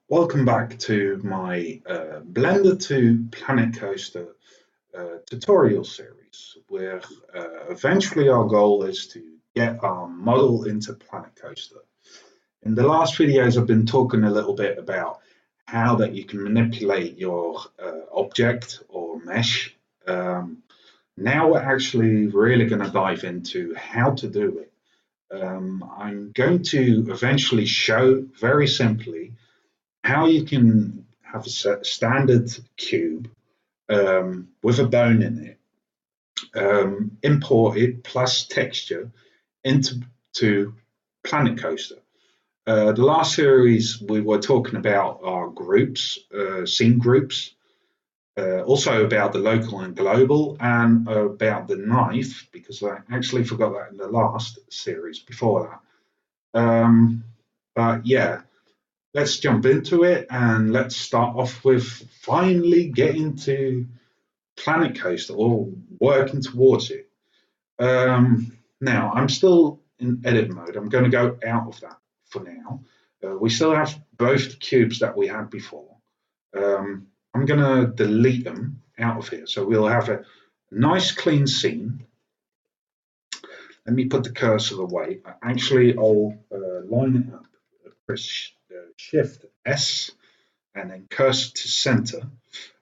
Welcome back to my Blender to Planet Coaster tutorial series, where eventually our goal is to get our model into Planet Coaster. In the last videos, I've been talking a little bit about how that you can manipulate your object or mesh. Now we're actually really going to dive into how to do it. I'm going to eventually show very simply how you can have a standard cube with a bone in it, imported plus texture into Planet Coaster. The last series we were talking about our groups, scene groups, also about the local and global, and about the knife, because I actually forgot that in the last series before that. But yeah, let's jump into it and let's start off with finally getting to Planet Coaster or working towards it. Now, I'm still in edit mode. I'm going to go out of that for now. We still have both the cubes that we had before. I'm going to delete them out of here. So we'll have a nice clean scene. Let me put the cursor away. Actually, I'll line it up. Press Shift S and then cursor to center.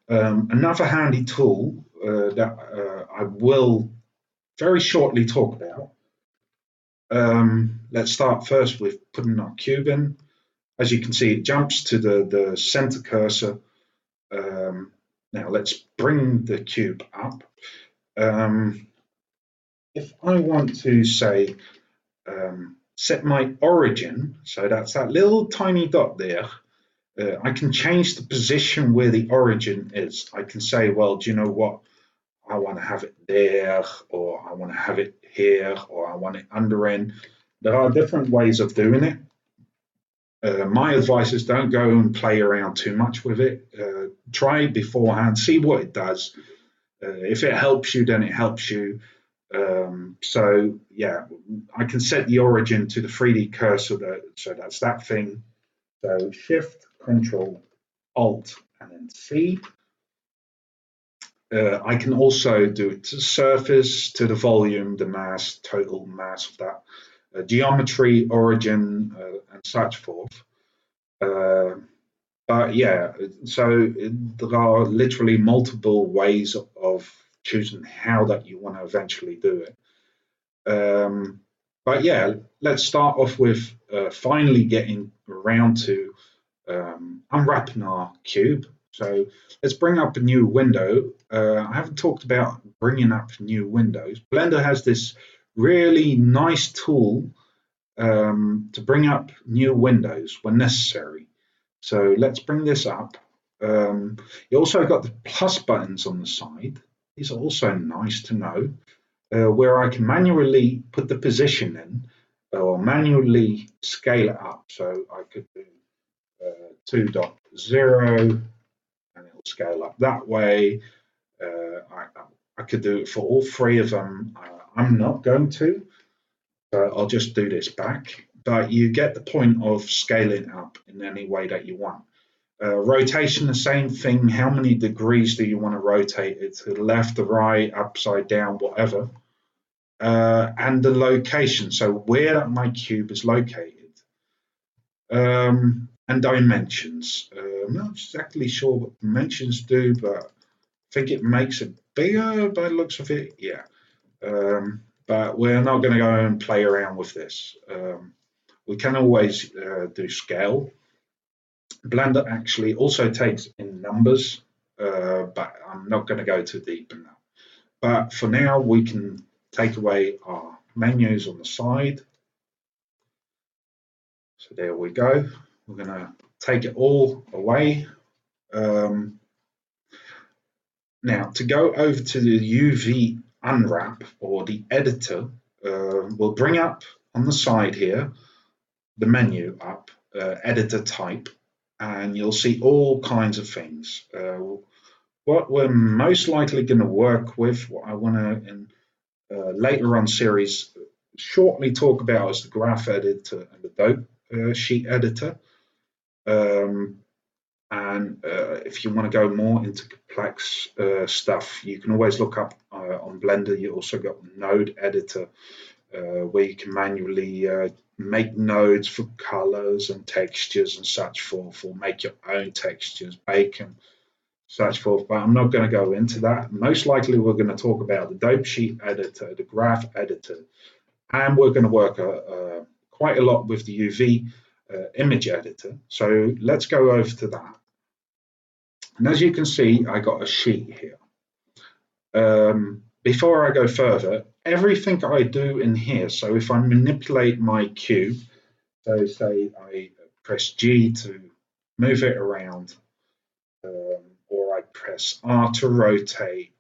Another handy tool that I will very shortly talk about. Let's start first with putting our cube in. As you can see, it jumps to the center cursor. Now let's bring the cube up. If I want to say set my origin, so that's that little tiny dot there, I can change the position where the origin is. I can say, well, do you know what? I want to have it there, or I want to have it here, or I want it under in. There are different ways of doing it. My advice is don't go and play around too much with it. Try it beforehand, see what it does. If it helps you, then it helps you. So yeah, I can set the origin to the 3D cursor, so that's that thing. So Shift, Control, Alt, and then C. I can also do it to the surface, to the volume, the mass, total mass of that, geometry, origin, and such forth. But yeah, so there are literally multiple ways of choosing how that you want to eventually do it. But yeah, let's start off with finally getting around to unwrapping our cube. So let's bring up a new window. I haven't talked about bringing up new windows. Blender has this really nice tool to bring up new windows when necessary. So let's bring this up. You also got the plus buttons on the side. These are also nice to know, where I can manually put the position in or manually scale it up. So I could do 2.0 and it'll scale up that way. I could do it for all three of them. I'm not going to, so I'll just do this back. But you get the point of scaling up in any way that you want. Rotation, the same thing. How many degrees do you want to rotate it to the left, the right, upside down, whatever. And the location, so where my cube is located. And dimensions. I'm not exactly sure what dimensions do, but I think it makes it bigger by the looks of it. Yeah. But we're not going to go and play around with this. We can always do scale. Blender actually also takes in numbers, but I'm not going to go too deep in that. But for now, we can take away our menus on the side. So there we go. We're going to take it all away. Now, to go over to the UVunwrap or the editor, we'll bring up on the side here the menu up, editor type, and you'll see all kinds of things. What we're most likely going to work with, what I want to in later on series shortly talk about is the graph editor and the dope sheet editor. And if you want to go more into complex stuff, you can always look up on Blender. You also got node editor where you can manually make nodes for colors and textures and such forth, or make your own textures, bake and such forth. But I'm not going to go into that. Most likely we're going to talk about the dope sheet editor, the graph editor, and we're going to work quite a lot with the UV image editor. So let's go over to that. And as you can see, I got a sheet here. Before I go further, everything I do in here, so if I manipulate my cube, so say I press G to move it around, or I press R to rotate,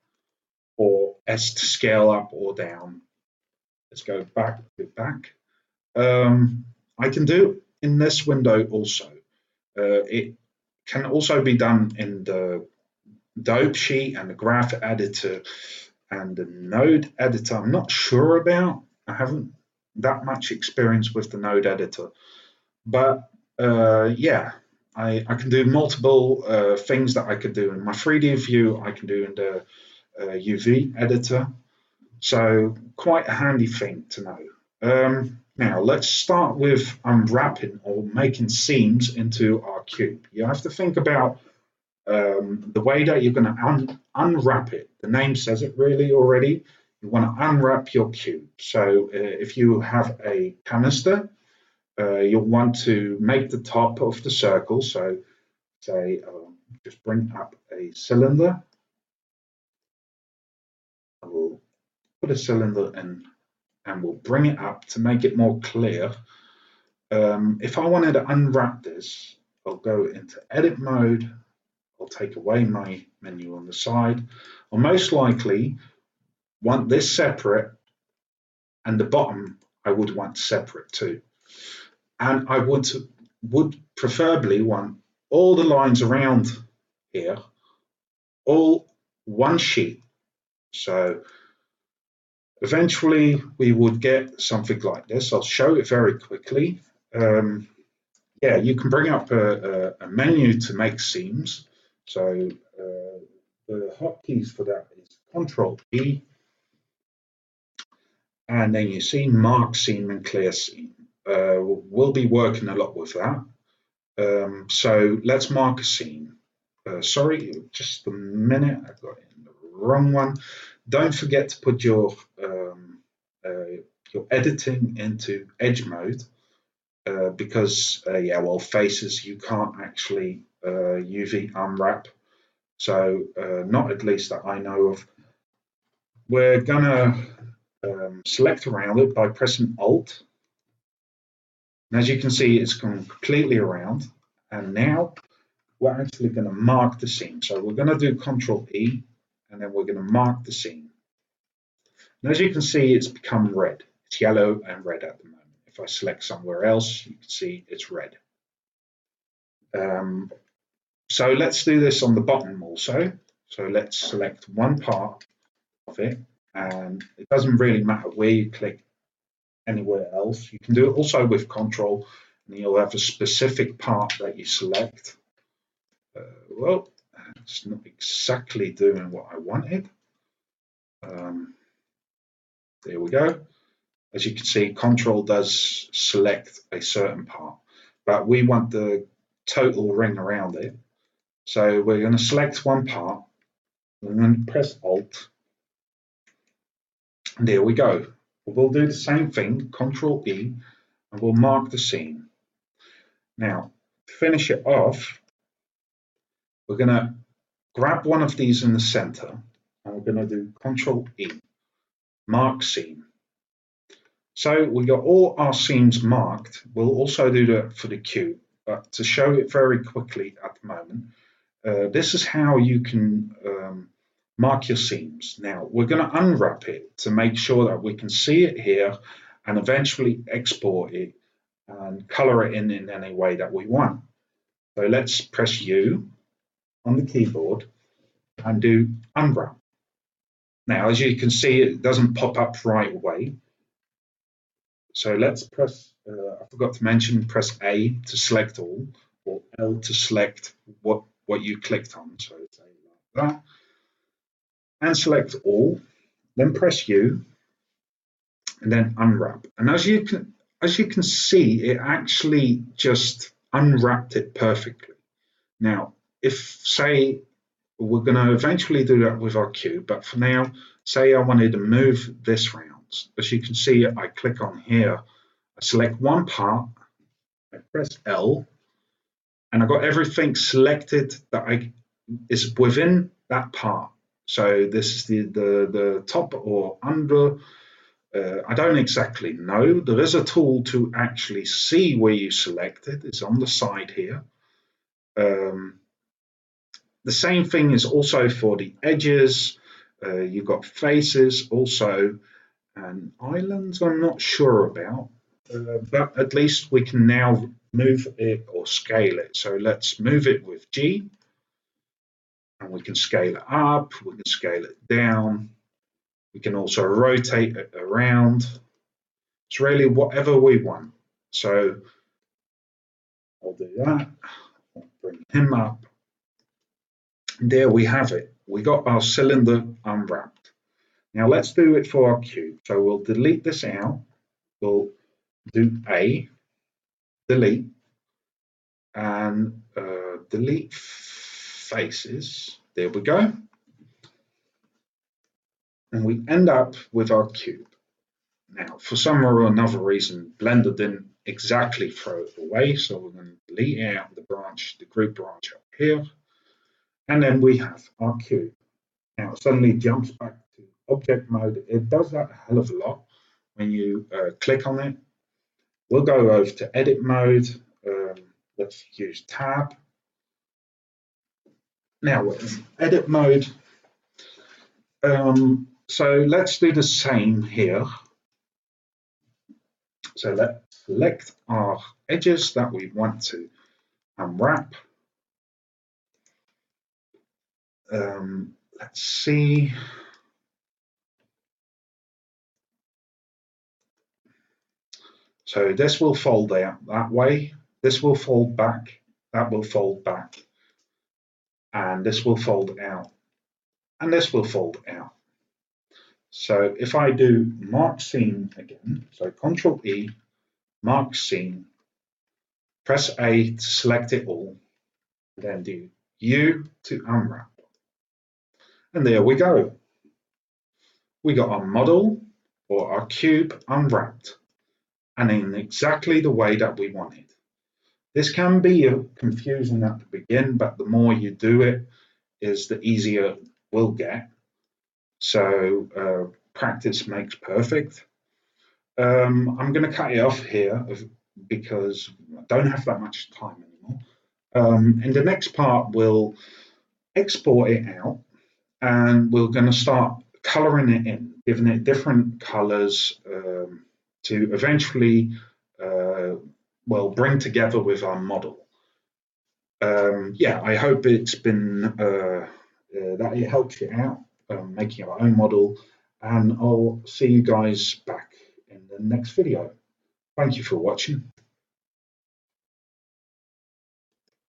or S to scale up or down. Let's go back to back. I can do in this window also. It can also be done in the dope sheet and the graph editor and the node editor. I'm not sure about. I haven't that much experience with the node editor, but yeah, I can do multiple things that I could do in my 3D view. I can do in the UV editor. So quite a handy thing to know. Now let's start with unwrapping or making seams into our cube. You have to think about the way that you're going to unwrap it. The name says it really already. You want to unwrap your cube. So if you have a canister, you'll want to make the top of the circle. So say just bring up a cylinder. I will put a cylinder in and we'll bring it up to make it more clear. If I wanted to unwrap this, I'll go into edit mode. I'll take away my menu on the side. I'll most likely want this separate, and the bottom I would want separate too. And I would preferably want all the lines around here, all one sheet. So eventually we would get something like this. I'll show it very quickly. Yeah, you can bring up a menu to make seams. So the hotkeys for that is CTRL E, and then you see mark seam and clear seam. We'll be working a lot with that. So let's mark a seam. Sorry, just a minute, I got in the wrong one. Don't forget to put your editing into edge mode, because yeah, well, faces you can't actually UV unwrap. So not at least that I know of. We're gonna select around it by pressing Alt. And as you can see, it's gone completely around. And now we're actually going to mark the seam. So we're going to do Control E, and then we're going to mark the seam. And as you can see, it's become red. It's yellow and red at the moment. If I select somewhere else, you can see it's red. So let's do this on the bottom also. So let's select one part of it, and it doesn't really matter where you click anywhere else. You can do it also with Control, and you'll have a specific part that you select. Well, it's not exactly doing what I wanted. There we go. As you can see, Control does select a certain part, but we want the total ring around it. So we're going to select one part, and then press Alt. And there we go. We'll do the same thing, Control E, and we'll mark the seam. Now, to finish it off, we're going to grab one of these in the center, and we're going to do Control E, mark seam. So we got all our seams marked. We'll also do that for the cube, but to show it very quickly at the moment, this is how you can mark your seams. Now we're going to unwrap it to make sure that we can see it here and eventually export it and color it in any way that we want. So let's press U on the keyboard and do unwrap. Now, as you can see, it doesn't pop up right away. So let's press, I forgot to mention, press A to select all. or L to select what you clicked on. So say like that, and select all. Then press U, and then unwrap. And as you can see, it actually just unwrapped it perfectly. Now, if say we're going to eventually do that with our cube, but for now, say I wanted to move this round. As you can see, I click on here, I select one part, I press L, and I've got everything selected that is within that part. So this is the top or under. I don't exactly know. There is a tool to actually see where you selected. It's on the side here. The same thing is also for the edges. You've got faces also, and islands I'm not sure about, but at least we can now move it or scale it. So let's move it with G, and we can scale it up, we can scale it down, we can also rotate it around. It's really whatever we want. So I'll do that, I'll bring him up. And there we have it. We got our cylinder unwrapped. Now let's do it for our cube. So we'll delete this out. We'll do A, delete, and delete faces. There we go. And we end up with our cube. Now, for some or another reason, Blender didn't exactly throw it away. So we're going to delete out the branch, the group branch up here. And then we have our cube. Now it suddenly jumps back to object mode. It does that a hell of a lot when you click on it. We'll go over to edit mode. Let's use tab. Now we're in edit mode. So let's do the same here. So let's select our edges that we want to unwrap. Let's see. So this will fold out that way. This will fold back. That will fold back. And this will fold out. And this will fold out. So if I do mark scene again, so Control E, mark scene, press A to select it all, then do U to unwrap. And there we go. We got our model or our cube unwrapped and in exactly the way that we wanted. This can be confusing at the beginning, but the more you do it, is the easier it will get. So practice makes perfect. I'm going to cut it off here because I don't have that much time anymore. In the next part, we'll export it out and we're going to start coloring it in, giving it different colors to eventually bring together with our model. Yeah, I hope it's been that it helps you out making your own model, and I'll see you guys back in the next video. Thank you for watching.